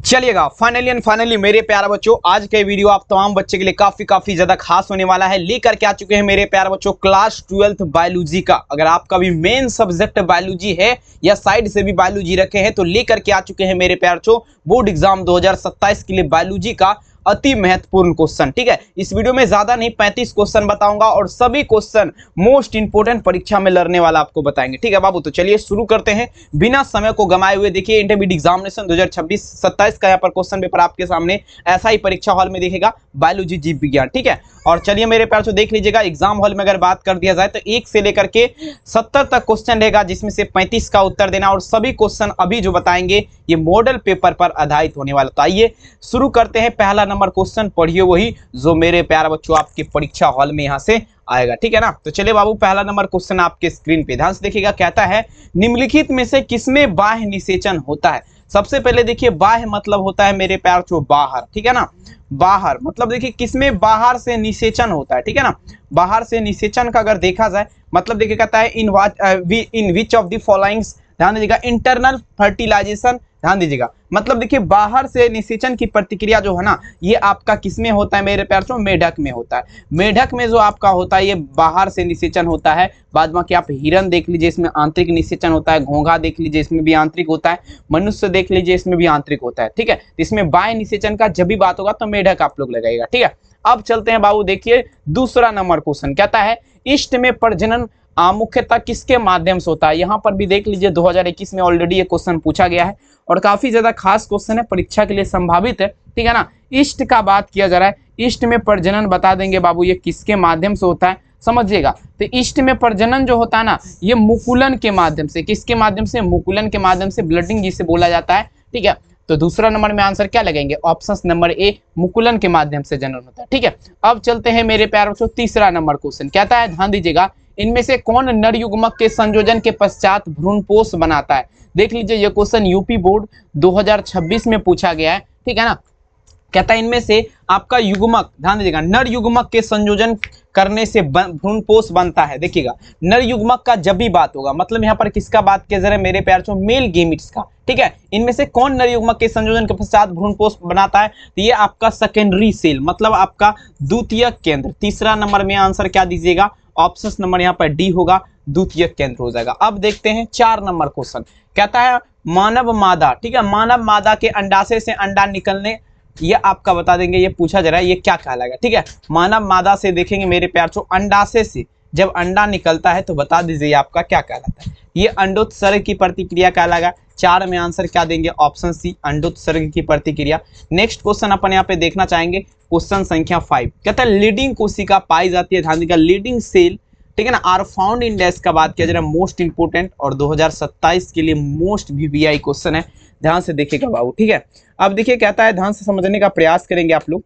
चलिएगा finally and finally मेरे प्यारे बच्चों, आज का वीडियो आप तमाम बच्चे के लिए काफी ज्यादा खास होने वाला है। लेकर के आ चुके हैं मेरे प्यारे बच्चों क्लास 12th बायोलॉजी का। अगर आपका भी मेन सब्जेक्ट बायोलॉजी है या साइड से भी बायोलॉजी रखे हैं तो लेकर के आ चुके हैं मेरे प्यारे बच्चों बोर्ड एग्जाम 2027 के लिए बायोलॉजी का अति महत्वपूर्ण क्वेश्चन। ठीक है, इस वीडियो में ज्यादा नहीं 35 क्वेश्चन बताऊंगा और सभी क्वेश्चन मोस्ट इंपोर्टेंट परीक्षा में लड़ने वाला आपको बताएंगे। ठीक है बाबू, तो चलिए शुरू करते हैं बिना समय को गंवाए हुए। देखिए इंटरमीडिएट एग्जामिनेशन 2026-27 का यहाँ पर क्वेश्चन पेपर आपके सामने ऐसा ही परीक्षा हॉल में देखेगा, बायोलॉजी जीव विज्ञान। ठीक है, और चलिए मेरे प्यार से देख लीजिएगा एग्जाम हॉल में अगर बात कर दिया जाए तो 1 से लेकर के 70 तक क्वेश्चन रहेगा, जिसमें से 35 का उत्तर देना और सभी क्वेश्चन अभी जो बताएंगे ये मॉडल पेपर पर आधारित होने वाला। तो आइए शुरू करते हैं। पहला नंबर क्वेश्चन पढ़िए वही जो मेरे प्यारे बच्चों आपके परीक्षा हॉल में यहाँ से आएगा। ठीक है ना, तो चलिए बाबू पहला नंबर क्वेश्चन आपके स्क्रीन पे ध्यान से देखिएगा। कहता है निम्नलिखित में से किसमें बाह्य निषेचन होता है। सबसे पहले देखिए बाह्य मतलब होता है मेरे प्यार बच्चों बाहर। ठीक है ना, बाहर मतलब देखिए किसमें बाहर से निषेचन होता है। ठीक है ना, बाहर से निषेचन का अगर देखा जाए मतलब देखिए कहता है इन विच ऑफ द फॉलोइंग्स, ध्यान दीजिएगा, इंटरनल फर्टिलाइजेशन, ध्यान दीजिएगा मतलब देखिए बाहर से निषेचन की प्रतिक्रिया जो है ना ये आपका किसमें होता है मेरे प्यार बच्चों, मेढक में होता है। मेढक में जो आपका होता है ये बाहर से निषेचन होता है। बाद बाकी आप हिरन देख लीजिए इसमें आंतरिक निषेचन होता है, घोंघा देख लीजिए इसमें भी आंतरिक होता है, मनुष्य देख लीजिए इसमें भी आंतरिक होता है। ठीक है, इसमें बाह्य निषेचन का जब भी बात होगा तो मेढक आप लोग लगाइएगा। ठीक है, अब चलते हैं बाबू, देखिए दूसरा नंबर क्वेश्चन कहता है इष्ट में प्रजनन मुख्यतः किसके माध्यम से होता है। यहाँ पर भी देख लीजिए 2021 में ऑलरेडी ये क्वेश्चन पूछा गया है और काफी ज्यादा खास क्वेश्चन है, परीक्षा के लिए संभावित है। ठीक है ना, इष्ट का बात किया जा रहा है, इष्ट में प्रजनन बता देंगे बाबू ये किसके माध्यम से होता है समझिएगा। तो इष्ट में प्रजनन जो होता है ना ये मुकुलन के माध्यम से, किसके माध्यम से, मुकुलन के माध्यम से, ब्लडिंग जिसे बोला जाता है। ठीक है, तो दूसरा नंबर में आंसर क्या लगेंगे, ऑप्शन नंबर ए, मुकुलन के माध्यम से जनन होता है। ठीक है, अब चलते हैं मेरे प्यारे बच्चों तीसरा नंबर क्वेश्चन कहता है ध्यान दीजिएगा इनमें से कौन नर युग्मक के संयोजन के पश्चात भ्रूणपोष बनाता है। देख लीजिए ये क्वेश्चन यूपी बोर्ड 2026 में पूछा गया है। ठीक है ना, कहता है इनमें से आपका युग्मक, ध्यान दीजिएगा, नर युग्मक के संयोजन करने से भ्रूणपोष बनता है। देखिएगा नर युग्मक का जब भी बात होगा मतलब यहाँ पर किसका बात किया जा रहा है मेरे प्यार बच्चों, मेल गेमिट्स का। ठीक है, इनमें से कौन नर युग्मक के संयोजन के पश्चात भ्रूणपोष बनाता है, तो ये आपका सेकेंडरी सेल मतलब आपका द्वितीयक केंद्र। तीसरा नंबर में आंसर क्या दीजिएगा, ऑप्शन नंबर यहाँ पर डी होगा, द्वितीयक केंद्र हो जाएगा। अब देखते हैं 4 नंबर क्वेश्चन कहता है मानव मादा। ठीक है, मानव मादा के अंडाशय से अंडा निकलने, ये आपका बता देंगे, ये पूछा जा रहा है ये क्या कहलाएगा। ठीक है, मानव मादा से देखेंगे मेरे प्यार चो, अंडाशय से जब अंडा निकलता है तो बता दीजिए आपका क्या कहलाता है, ये अंडोत्सर्ग की प्रतिक्रिया कहलाएगा। 4 में आंसर क्या देंगे, ऑप्शन सी, अंडोत्सर्ग की प्रतिक्रिया। नेक्स्ट क्वेश्चन अपन यहाँ पे देखना चाहेंगे क्वेश्चन संख्या 5 कहता है लीडिंग कोशिका पाई जाती है, ध्यान दीजिएगा, लीडिंग सेल। ठीक है ना, आर फाउंड इन डैश का बात किया जा रहा है, मोस्ट इंपोर्टेंट और 2027 के लिए मोस्ट वीवीआई क्वेश्चन है, ध्यान से देखिएगा बाबू। ठीक है, अब देखिए कहता है ध्यान से समझने का प्रयास करेंगे आप लोग।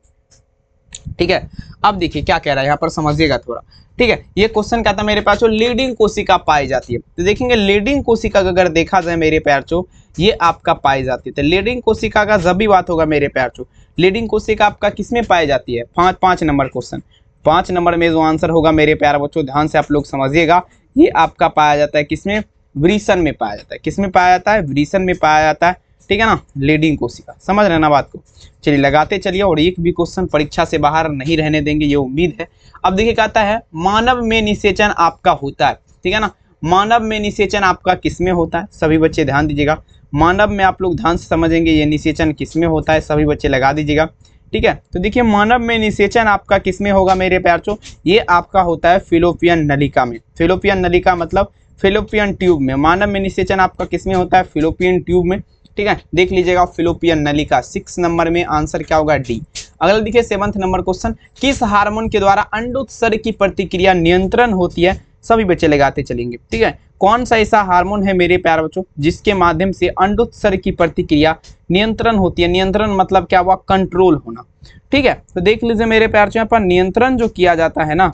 ठीक है, अब देखिए क्या कह रहा है यहाँ पर समझिएगा थोड़ा। ठीक है, ये क्वेश्चन कहता है मेरे पास जो लीडिंग कोशिका पाई जाती है, तो देखेंगे लीडिंग कोशिका अगर देखा जाए मेरे प्यार चो ये आपका पाई जाती है। तो लीडिंग कोशिका का जब भी बात होगा मेरे प्यार चो, लीडिंग कोशिका आपका किसमें पाई जाती है, 5 नंबर क्वेश्चन, 5 नंबर में जो आंसर होगा मेरे प्यारे बच्चों ध्यान से आप लोग समझिएगा, ये आपका पाया जाता है किसमें, वृषण में पाया जाता है। किसमें पाया जाता है, वृषण में पाया जाता है। ठीक है ना, लीडिंग कोशिका, समझ रहे ना बात को। चलिए लगाते चलिए और एक भी क्वेश्चन परीक्षा से बाहर नहीं रहने देंगे ये उम्मीद है। अब देखिए कहता है मानव में निषेचन आपका होता है। ठीक है ना, मानव में निषेचन आपका किसमें होता है, सभी बच्चे ध्यान दीजिएगा, मानव में आप लोग ध्यान से समझेंगे ये निषेचन किसमें होता है, सभी बच्चे लगा दीजिएगा। ठीक है, तो देखिए मानव में निषेचन आपका किसमें होगा मेरे प्यार चो, ये आपका होता है फिलोपियन नलिका में। फिलोपियन नलिका मतलब फिलोपियन ट्यूब में। मानव में निषेचन आपका किसमें होता है, फिलोपियन ट्यूब में। ठीक है, देख लीजिएगा फिलोपियन नलिका, 6 नंबर में आंसर क्या होगा, डी। अगला देखिए 7th नंबर क्वेश्चन किस हार्मोन के द्वारा अंडोत्सर्ग की प्रतिक्रिया नियंत्रण होती है, सभी बच्चे लगाते चलेंगे। ठीक है, कौन सा ऐसा हार्मोन है मेरे प्यारे बच्चों जिसके माध्यम से अंडोत्सर्ग की प्रतिक्रिया नियंत्रण होती है। नियंत्रण मतलब क्या हुआ, कंट्रोल होना। ठीक है, तो देख लीजिए मेरे प्यारे बच्चों यहाँ पर नियंत्रण जो किया जाता है ना,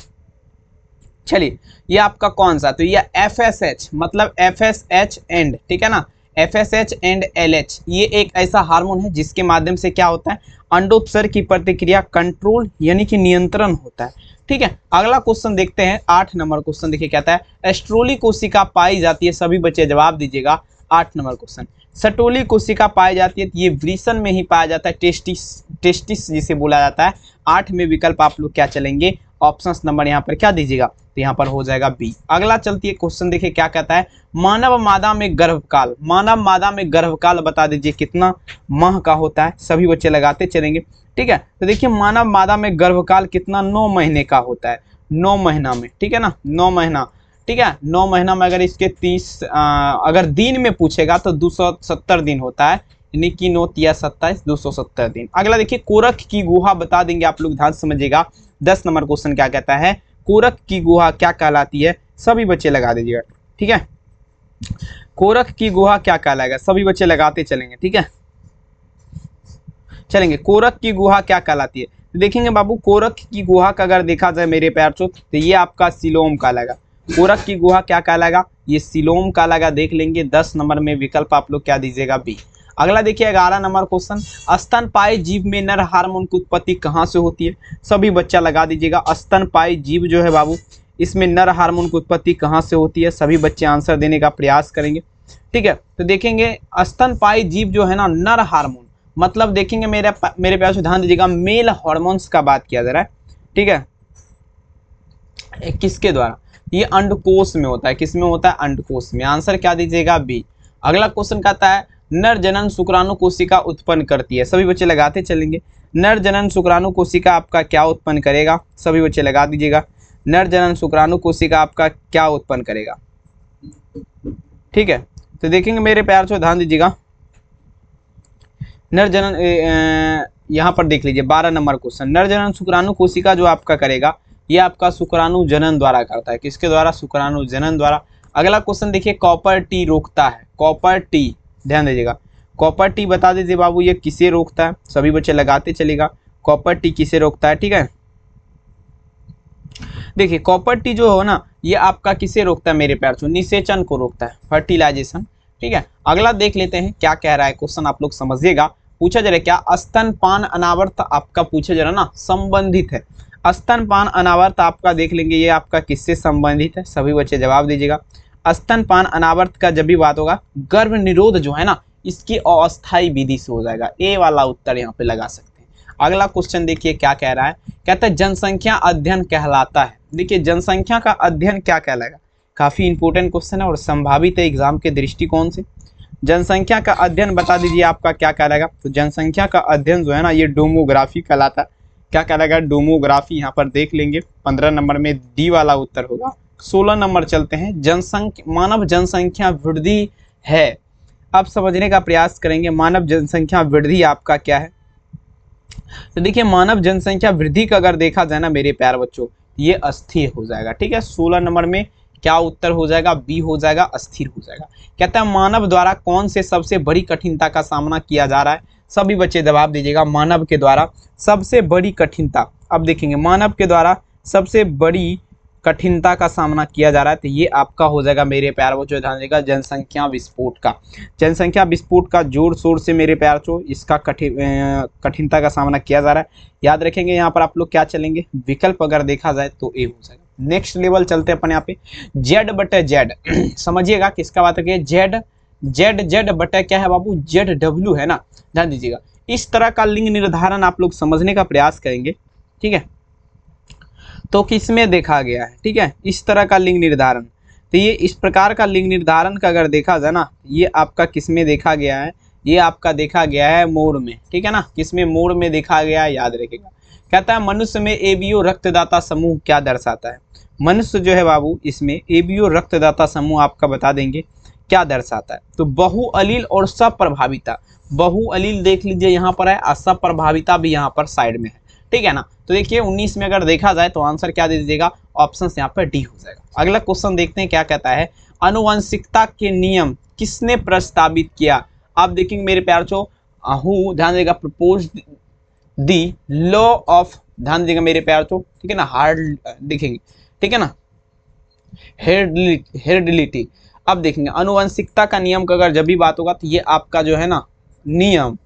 चलिए ये आपका कौन सा, तो ये FSH मतलब FSH एंड, ठीक है ना, FSH एंड LH, ये एक ऐसा हार्मोन है जिसके माध्यम से क्या होता है, अंडोत्सर्ग की प्रतिक्रिया कंट्रोल यानी कि नियंत्रण होता है। ठीक है, अगला क्वेश्चन देखते हैं 8 नंबर क्वेश्चन। देखिए कहता है एस्ट्रोली कोशिका पाई जाती है, सभी बच्चे जवाब दीजिएगा। 8 नंबर क्वेश्चन सटोली कोशिका पाई जाती है, तो ये वृषण में ही पाया जाता है, टेस्टिस जिसे बोला जाता है। 8 में विकल्प आप लोग क्या चलेंगे, ऑप्शन नंबर यहाँ पर क्या दीजिएगा, तो यहाँ पर हो जाएगा बी। अगला चलती है क्वेश्चन, देखिए क्या कहता है, मानव मादा में गर्भकाल, मानव मादा में गर्भकाल बता दीजिए कितना माह का होता है, सभी बच्चे लगाते चलेंगे। ठीक है, तो देखिए मानव मादा में गर्भकाल कितना, 9 महीने का होता है, 9 महीना में, ठीक है ना, 9 महीना, ठीक है, 9 महीना में अगर इसके 30 अगर दिन में पूछेगा तो 270 दिन होता है, यानी कि 9 या 27 270 दिन। अगला देखिए कोरख की गुहा बता देंगे आप लोग, ध्यान समझिएगा। 10 नंबर क्वेश्चन क्या कहता है, कोरख की गुहा क्या कहलाती है, सभी बच्चे लगा दीजिएगा। ठीक है, कोरख की गुहा क्या कहलाएगा, सभी बच्चे लगाते चलेंगे। ठीक है, चलेंगे, कोरख की गुहा क्या कहलाती है, देखेंगे बाबू कोरख की गुहा का अगर देखा जाए मेरे प्यार चो, तो ये आपका सिलोम कहलाएगा। कोरख की गुहा क्या कहलाएगा, ये सिलोम कहलाएगा, देख लेंगे। 10 नंबर में विकल्प आप लोग क्या दीजिएगा, बी। अगला देखिए 11 नंबर क्वेश्चन, स्तनपायी जीव में नर हार्मोन की उत्पत्ति कहाँ से होती है, सभी बच्चा लगा दीजिएगा। स्तनपायी जीव जो है बाबू, इसमें नर हार्मोन की उत्पत्ति कहाँ से होती है, सभी बच्चे आंसर देने का प्रयास करेंगे। ठीक है, तो देखेंगे स्तनपायी जीव जो है ना, नर हार्मोन मतलब देखेंगे मेरे प्यार से ध्यान दीजिएगा, मेल हार्मोन्स का बात किया जा रहा है। ठीक है, किसके द्वारा, ये अंडकोश में होता है, किसमें होता है, अंडकोश में। आंसर क्या दीजिएगा, बी। अगला क्वेश्चन कहता है नर जनन शुक्राणु कोशिका उत्पन्न करती है, सभी बच्चे लगाते चलेंगे। नर जनन शुक्राणु कोशिका आपका क्या उत्पन्न करेगा, सभी बच्चे लगा दीजिएगा। नर जनन शुक्राणु कोशिका आपका क्या उत्पन्न करेगा। ठीक है, तो देखेंगे मेरे प्यार से ध्यान दीजिएगा, नर जनन यहाँ पर देख लीजिए 12 नंबर क्वेश्चन, नर जनन शुक्राणु कोशिका जो आपका करेगा, ये आपका शुक्राणु जनन द्वारा करता है, किसके द्वारा, शुक्राणु जनन द्वारा। अगला क्वेश्चन देखिए, कॉपर टी रोकता है, कॉपर टी, ध्यान दीजिएगा, कॉपर टी बता दीजिए बाबू ये किसे रोकता है, सभी बच्चे लगाते चलेगा, कॉपर टी किसे रोकता है। ठीक है, देखिए कॉपर टी जो हो ना, ये आपका किसे रोकता है मेरे प्यार से, निषेचन को रोकता है, फर्टिलाइजेशन। ठीक है, अगला देख लेते हैं क्या कह रहा है क्वेश्चन, आप लोग समझिएगा। पूछा जा रहा है क्या, स्तनपान अनावर्त आपका पूछा जा रहा ना, संबंधित है। स्तनपान अनावर्त आपका देख लेंगे, ये आपका किससे संबंधित है, सभी बच्चे जवाब दीजिएगा। स्तनपान अनावर्त का जब भी बात होगा, गर्भ निरोध जो है ना, इसकी अस्थायी विधि से हो जाएगा, ए वाला उत्तर यहाँ पे लगा सकते हैं। अगला क्वेश्चन देखिए क्या कह रहा है, कहता है जनसंख्या अध्ययन कहलाता है। देखिए जनसंख्या का अध्ययन क्या कहलाएगा, काफी इंपोर्टेंट क्वेश्चन है और संभावित है एग्जाम के दृष्टिकोण से। जनसंख्या का अध्ययन बता दीजिए आपका क्या कहलाएगा, तो जनसंख्या का अध्ययन जो है ना, ये डेमोग्राफी कहलाता है। क्या कहलाएगा, डेमोग्राफी, यहाँ पर देख लेंगे। 15 नंबर में डी वाला उत्तर होगा। 16 नंबर चलते हैं, जनसंख्या, मानव जनसंख्या वृद्धि है। अब समझने का प्रयास करेंगे मानव जनसंख्या वृद्धि आपका क्या है। तो देखिए मानव जनसंख्या वृद्धि का अगर देखा जाए ना मेरे प्यार बच्चों, ये अस्थिर हो जाएगा। ठीक है, 16 नंबर में क्या उत्तर हो जाएगा, बी हो जाएगा, अस्थिर हो जाएगा। कहता है मानव द्वारा कौन से सबसे बड़ी कठिनता का सामना किया जा रहा है, सभी बच्चे जवाब दीजिएगा। मानव के द्वारा सबसे बड़ी कठिनता, अब देखेंगे मानव के द्वारा सबसे बड़ी कठिनता का सामना किया जा रहा है, तो ये आपका हो जाएगा मेरे प्यार बच्चों, ध्यान देगा, जनसंख्या विस्फोट का। जनसंख्या विस्फोट का जोर शोर से मेरे प्यार बच्चों इसका कठिनता का सामना किया जा रहा है। याद रखेंगे यहाँ पर आप लोग क्या चलेंगे, विकल्प अगर देखा जाए तो ए हो जाएगा। नेक्स्ट लेवल चलते हैं अपन यहाँ पे, जेड बटे जेड समझिएगा किसका बात है, जेड जेड जेड बटे क्या है बाबू, जेड डब्ल्यू है ना, ध्यान दीजिएगा। इस तरह का लिंग निर्धारण आप लोग समझने का प्रयास करेंगे। ठीक है, तो किसमें देखा गया है, ठीक है, इस तरह का लिंग निर्धारण, तो ये इस प्रकार का लिंग निर्धारण का अगर देखा जाए ना, ये आपका किसमें देखा गया है, ये आपका देखा गया है मोर में। ठीक है ना, किसमें, मोर में देखा गया है, याद रखेगा। कहता है मनुष्य में एबीओ रक्तदाता समूह क्या दर्शाता है, मनुष्य जो है बाबू इसमें एबीओ रक्तदाता समूह आपका बता देंगे क्या दर्शाता है, तो बहुअलील और सप्रभाविता। बहुअलील देख लीजिए यहाँ पर है, और सप्रभाविता भी यहाँ पर साइड में है। ठीक है ना, तो देखिए 19 में अगर देखा जाए तो आंसर क्या दे दीजिएगा, ऑप्शन यहाँ पर डी हो जाएगा। अगला क्वेश्चन देखते हैं क्या कहता है, आनुवंशिकता के नियम किसने प्रस्तावित किया। आप देखेंगे मेरे प्यार चो, ध्यान देगा, प्रपोज दी लॉ ऑफ, ध्यान देगा मेरे प्यार चो, ठीक है ना, हार्ड देखेंगे, ठीक है ना, हेरिडिटी। अब देखेंगे आनुवंशिकता का नियम का अगर जब भी बात होगा तो ये आपका जो है ना नियम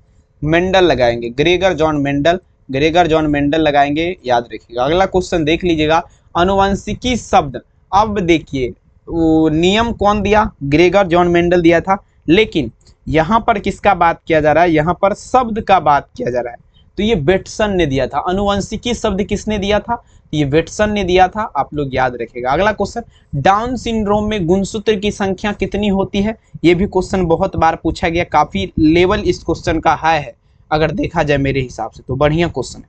मेंडल लगाएंगे, Gregor John Mendel, Gregor John Mendel लगाएंगे, याद रखिएगा। अगला क्वेश्चन देख लीजिएगा, आनुवंशिकी शब्द, अब देखिए वो नियम कौन दिया, ग्रेगर जॉन मेंडल दिया था, लेकिन यहाँ पर किसका बात किया जा रहा है, यहाँ पर शब्द का बात किया जा रहा है। तो ये बेटसन ने दिया था। अनुवंशिकी शब्द किसने दिया था, ये बेटसन ने दिया था, आप लोग याद रखिएगा। अगला क्वेश्चन, डाउन सिंड्रोम में गुणसूत्र की संख्या कितनी होती है, ये भी क्वेश्चन बहुत बार पूछा गया, काफी लेवल इस क्वेश्चन का हाई है अगर देखा जाए मेरे हिसाब से, तो बढ़िया क्वेश्चन है,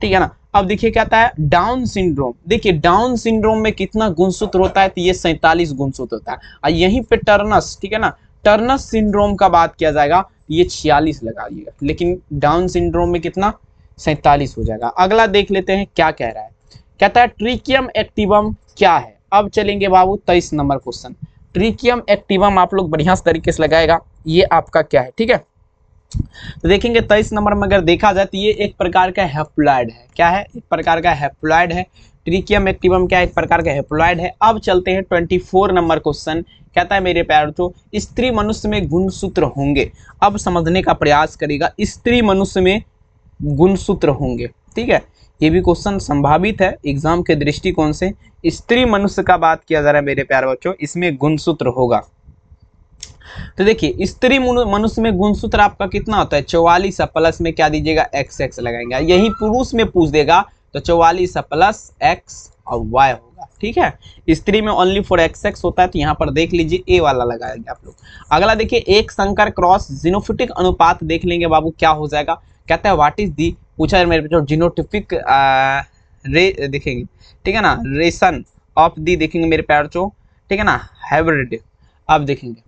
ठीक है ना। अब देखिए क्या आता है डाउन सिंड्रोम, देखिए डाउन सिंड्रोम में कितना गुणसूत्र होता है, तो ये 47 गुणसूत्र होता है। और यहीं पे टर्नस, ठीक है ना, टर्नस सिंड्रोम का बात किया जाएगा, ये 46 लगाइएगा, लेकिन डाउन सिंड्रोम में कितना 47 हो जाएगा। अगला देख लेते हैं क्या कह रहा है, कहता है ट्रिकियम एक्टिवम क्या है। अब चलेंगे बाबू 23 नंबर क्वेश्चन, ट्रिकियम एक्टिवम आप लोग बढ़िया तरीके से लगाएगा, ये आपका क्या है, ठीक है। तो देखेंगे 23 नंबर में अगर देखा जाए तो ये एक प्रकार का हैप्लॉइड है, क्या है, एक प्रकार का हैप्लॉइड है। ट्रिकियम एक्टिवम क्या, एक प्रकार का हैप्लॉइड है। अब चलते हैं 24 नंबर क्वेश्चन, कहता है मेरे प्यारे बच्चों स्त्री मनुष्य में गुणसूत्र होंगे। अब समझने का प्रयास करेगा, स्त्री मनुष्य में गुणसूत्र होंगे, ठीक है, ये भी क्वेश्चन संभावित है एग्जाम के दृष्टिकोण से। स्त्री मनुष्य का बात किया जा रहा है मेरे प्यारे बच्चों, इसमें गुणसूत्र होगा। तो देखिए स्त्री मनुष्य में गुणसूत्र आपका कितना होता है 44, प्लस में क्या दीजिएगा XX लगाएंगे। यही पुरुष में पूछ देगा तो 44 प्लस X और Y होगा, ठीक है। स्त्री में ओनली फॉर XX होता है, तो यहाँ पर देख लीजिए A वाला लगाएंगे आप लोग। अगला देखिए एक संकर क्रॉस जीनोफिटिक अनुपात देख लेंगे बाबू, क्या हो जाएगा, कहता है व्हाट इज दी, पूछा है मेरे बच्चों जीनोटिपिक रे देखेंगे, ठीक है ना, रेशन ऑफ दी देखेंगे मेरे प्यारे बच्चों, ठीक है ना, हाइब्रिड। अब देखेंगे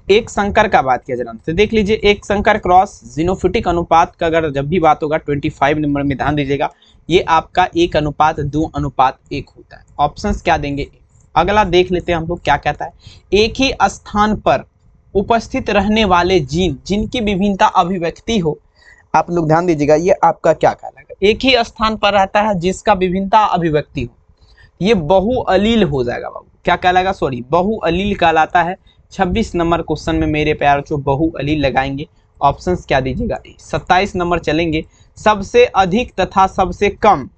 एक संकर का बात किया जा रहा है, तो देख लीजिए एक संकर क्रॉस जीनोफिटिक अनुपात का अगर जब भी बात होगा 25 नंबर में ध्यान दीजिएगा, ये आपका 1:2:1 होता है। ऑप्शंस क्या देंगे। अगला देख लेते हैं हम लोग क्या कहता है, एक ही स्थान पर उपस्थित रहने वाले जीन जिनकी विभिन्नता अभिव्यक्ति हो, आप लोग ध्यान दीजिएगा, ये आपका क्या कहलाएगा, एक ही स्थान पर रहता है जिसका विभिन्नता अभिव्यक्ति हो, ये बहुअलील हो जाएगा बाबू, क्या कहलाएगा, सॉरी बहुअलील कहलाता है। 26 नंबर क्वेश्चन में मेरे प्यार जो बहुअलील लगाएंगे, ऑप्शंस क्या दीजिएगा। 27 नंबर चलेंगे, सबसे अधिक तथा सबसे कम,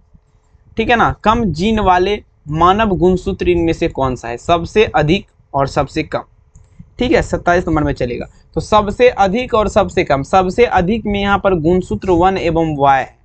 ठीक है ना, कम जीन वाले मानव गुणसूत्र इनमें से कौन सा है, सबसे अधिक और सबसे कम, ठीक है। 27 नंबर में चलेगा, तो सबसे अधिक और सबसे कम, सबसे अधिक में यहाँ पर गुणसूत्र 1 एवं Y है,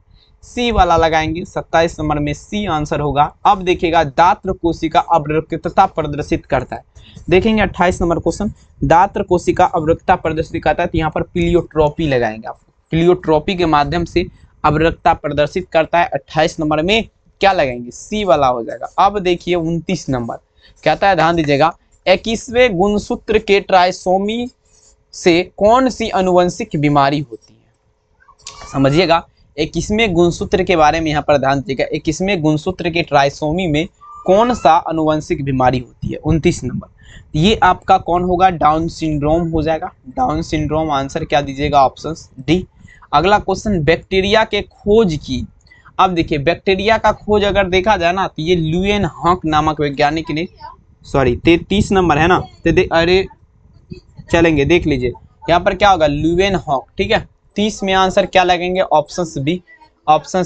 C वाला लगाएंगे। 27 नंबर में C आंसर होगा। अब देखिएगा दात्र कोशिका अवरक्तता प्रदर्शित करता है, देखेंगे 28 नंबर क्वेश्चन, दात्र कोशिका अवरक्तता प्रदर्शित करता है, तो यहाँ पर प्लियोट्रोपी लगाएंगे आप, प्लियोट्रोपी के माध्यम से अवरक्तता प्रदर्शित करता है। 28 नंबर में क्या लगाएंगे, C वाला हो जाएगा। अब देखिए 29 नंबर कहता है, ध्यान दीजिएगा 21वें गुणसूत्र के ट्राइसोमी से कौन सी अनुवंशिक बीमारी होती है, समझिएगा 21वें गुणसूत्र के बारे में यहाँ पर ध्यान दीजिएगा, 21वें गुणसूत्र के ट्राइसोमी में कौन सा अनुवंशिक बीमारी होती है। 29 नंबर ये आपका कौन होगा, डाउन सिंड्रोम हो जाएगा, डाउन सिंड्रोम आंसर क्या दीजिएगा, ऑप्शन डी। अगला क्वेश्चन बैक्टीरिया के खोज की। अब देखिए बैक्टीरिया का खोज अगर देखा जाए ना, तो ये ल्यूएन हॉक नामक वैज्ञानिक ने, सॉरी 33 नंबर है ना, तो अरे चलेंगे देख लीजिए यहाँ पर क्या होगा, ल्यूएन हॉक, ठीक है। 30 में आंसर क्या लगेंगे, ऑप्शंस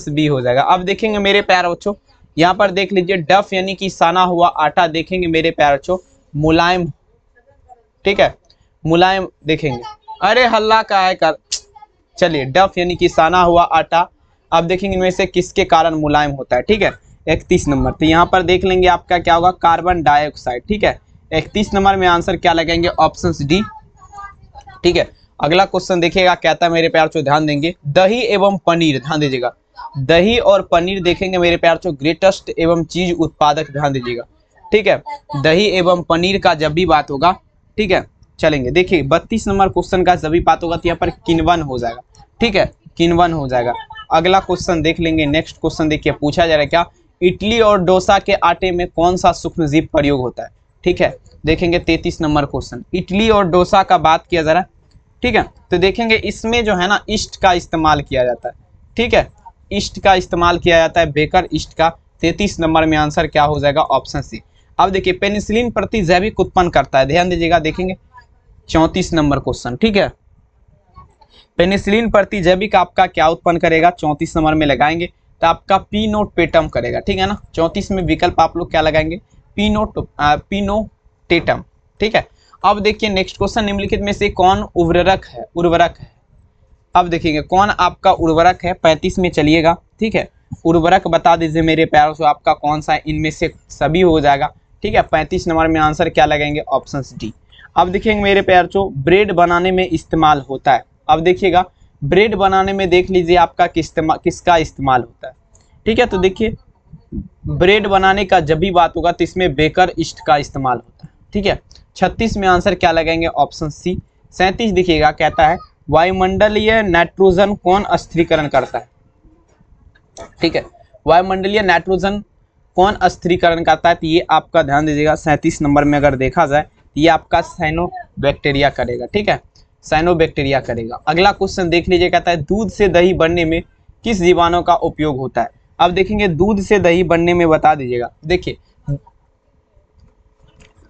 बी हो जाएगा। अब देखेंगे मेरे प्यारे बच्चों, यहाँ पर देख लीजिए डफ यानी कि साना हुआ आटा देखेंगे मेरे प्यारे बच्चों, मुलायम, ठीक है, मुलायम देखेंगे, अरे हल्ला का है कर, चलिए डफ यानी कि साना हुआ आटा। अब देखेंगे इनमें से किसके कारण मुलायम होता है, ठीक है। 31 नंबर, तो यहाँ पर देख लेंगे आपका क्या होगा, कार्बन डाइऑक्साइड, ठीक है। 31 नंबर में आंसर क्या लगेंगे, ऑप्शंस डी, ठीक है। अगला क्वेश्चन देखिएगा, कहता है मेरे प्यार चो ध्यान देंगे दही एवं पनीर, ध्यान दीजिएगा दही और पनीर देखेंगे मेरे प्यार चो ग्रेटेस्ट एवं चीज उत्पादक, ध्यान दीजिएगा, ठीक है। दही एवं पनीर का जब भी बात होगा, ठीक है, चलेंगे देखिए 32 नंबर क्वेश्चन का जब भी बात होगा तो यहाँ पर किण्वन हो जाएगा, ठीक है, किण्वन हो जाएगा। अगला क्वेश्चन देख लेंगे, नेक्स्ट क्वेश्चन देखिए पूछा जा रहा है क्या, इडली और डोसा के आटे में कौन सा सूक्ष्मजीव प्रयोग होता है, ठीक है। देखेंगे 33 नंबर क्वेश्चन, इडली और डोसा का बात किया जा रहा है, ठीक है। तो देखेंगे इसमें जो है ना ईस्ट का इस्तेमाल किया जाता है, ठीक है, ईस्ट का इस्तेमाल किया जाता है, बेकर ईस्ट का। 33 नंबर में आंसर क्या हो जाएगा, ऑप्शन सी। अब देखिए पेनिसिलिन प्रतिजैविक उत्पन्न करता है, ध्यान दीजिएगा, देखेंगे 34 नंबर क्वेश्चन, ठीक है। पेनिसिलिन प्रतिजैविक आपका क्या उत्पन्न करेगा, 34 नंबर में लगाएंगे तो आपका पीनोटेटम करेगा, ठीक है ना। 34 में विकल्प आप लोग क्या लगाएंगे, पीनोटेटम, ठीक है। अब देखिए नेक्स्ट क्वेश्चन, निम्नलिखित में से कौन उर्वरक है। अब देखिएगा कौन आपका उर्वरक है, 35 में चलिएगा, ठीक है। उर्वरक बता दीजिए मेरे प्यारों से, आपका कौन सा है, इनमें से सभी हो जाएगा, ठीक है। 35 नंबर में आंसर क्या लगाएंगे, ऑप्शन डी। अब देखिएगा मेरे प्यारों, ब्रेड बनाने में इस्तेमाल होता है। अब देखिएगा ब्रेड बनाने में देख लीजिए आपका किसका इस्तेमाल होता है, ठीक है। तो देखिए ब्रेड बनाने का जब भी बात होगा तो इसमें बेकर ईस्ट का इस्तेमाल होता है, ठीक है। 36 में आंसर क्या लगाएंगे, ऑप्शन सी। 37 देखिएगा कहता है वायुमंडलीय नाइट्रोजन कौन अस्थिरीकरण करता है, ठीक है। वायुमंडलीय नाइट्रोजन कौन अस्थिरीकरण करता है, तो ये आपका ध्यान दीजिएगा 37 नंबर में अगर देखा जाए तो ये आपका साइनोबैक्टीरिया करेगा, ठीक है, साइनोबैक्टीरिया करेगा। अगला क्वेश्चन देख लीजिए, कहता है दूध से दही बनने में किस जीवाणु का उपयोग होता है। अब देखेंगे दूध से दही बनने में बता दीजिएगा, देखिए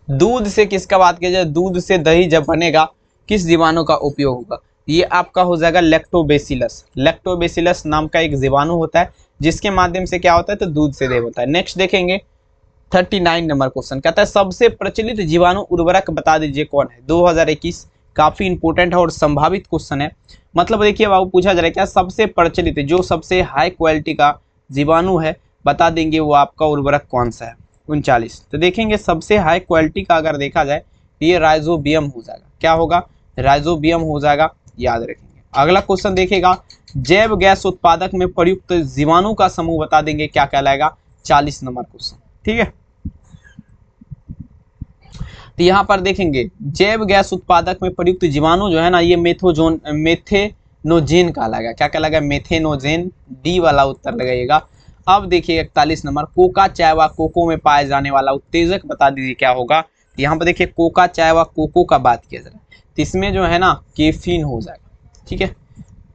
दूध से किसका बात किया जाए, दूध से दही जब बनेगा किस जीवाणु का उपयोग होगा, ये आपका हो जाएगा लैक्टोबैसिलस। लैक्टोबैसिलस नाम का एक जीवाणु होता है जिसके माध्यम से क्या होता है, तो दूध से दही होता है। नेक्स्ट देखेंगे 39 नंबर क्वेश्चन, कहता है सबसे प्रचलित जीवाणु उर्वरक बता दीजिए कौन है। 2021 काफी इंपोर्टेंट है और संभावित क्वेश्चन है। मतलब देखिए बाबू पूछा जा रहा है क्या सबसे प्रचलित जो सबसे हाई क्वालिटी का जीवाणु है बता देंगे वो आपका उर्वरक कौन सा है। 39 तो देखेंगे सबसे हाई क्वालिटी का अगर देखा जाए ये राइजोबियम हो जाएगा, क्या होगा, राइजोबियम हो जाएगा, याद रखेंगे। अगला क्वेश्चन देखेगा जैव गैस उत्पादक में प्रयुक्त जीवाणु का समूह बता देंगे, क्या कहलाएगा, 40 नंबर क्वेश्चन, ठीक है। तो यहाँ पर देखेंगे जैव गैस उत्पादक में प्रयुक्त जीवाणु जो है ना ये मेथेनोजेन कहलाएगा, क्या कहलाएगा, मेथेनोजेन, डी वाला उत्तर लगाइएगा। अब देखिए 41 नंबर कोका चाय व कोको में पाए जाने वाला उत्तेजक बता दीजिए क्या होगा। यहाँ पर देखिए कोका चाय व कोको का बात किया जा रहा है तो इसमें जो है ना कैफीन हो जाएगा, ठीक है।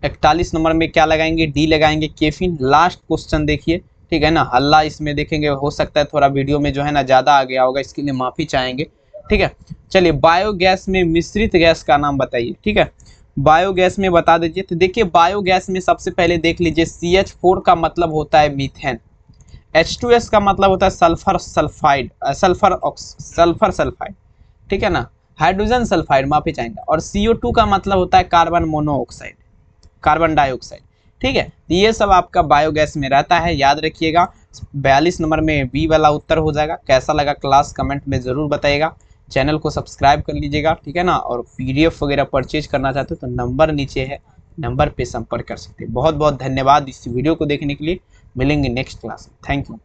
41 नंबर में क्या लगाएंगे, डी लगाएंगे, कैफीन। लास्ट क्वेश्चन देखिए, ठीक है ना, हल्ला इसमें देखेंगे, हो सकता है थोड़ा वीडियो में जो है ना ज़्यादा आ गया होगा, इसके लिए माफ़ी चाहेंगे, ठीक है। चलिए बायोगैस में मिश्रित गैस का नाम बताइए, ठीक है, बायोगैस में बता दीजिए। तो देखिए बायोगैस में सबसे पहले देख लीजिए CH4 का मतलब होता है मीथेन, H2S का मतलब होता है सल्फर सल्फाइड, सल्फर सल्फाइड, ठीक है ना, हाइड्रोजन सल्फाइड, माफी चाहेंगे, और CO2 का मतलब होता है कार्बन मोनोऑक्साइड, कार्बन डाइऑक्साइड, ठीक है। तो ये सब आपका बायोगैस में रहता है, याद रखिएगा। 42 नंबर में बी वाला उत्तर हो जाएगा। कैसा लगा क्लास कमेंट में ज़रूर बताइएगा। चैनल को सब्सक्राइब कर लीजिएगा, ठीक है ना, और PDF वगैरह परचेज करना चाहते हो तो नंबर नीचे है, नंबर पे संपर्क कर सकते हैं। बहुत बहुत धन्यवाद इस वीडियो को देखने के लिए। मिलेंगे नेक्स्ट क्लास में, थैंक यू।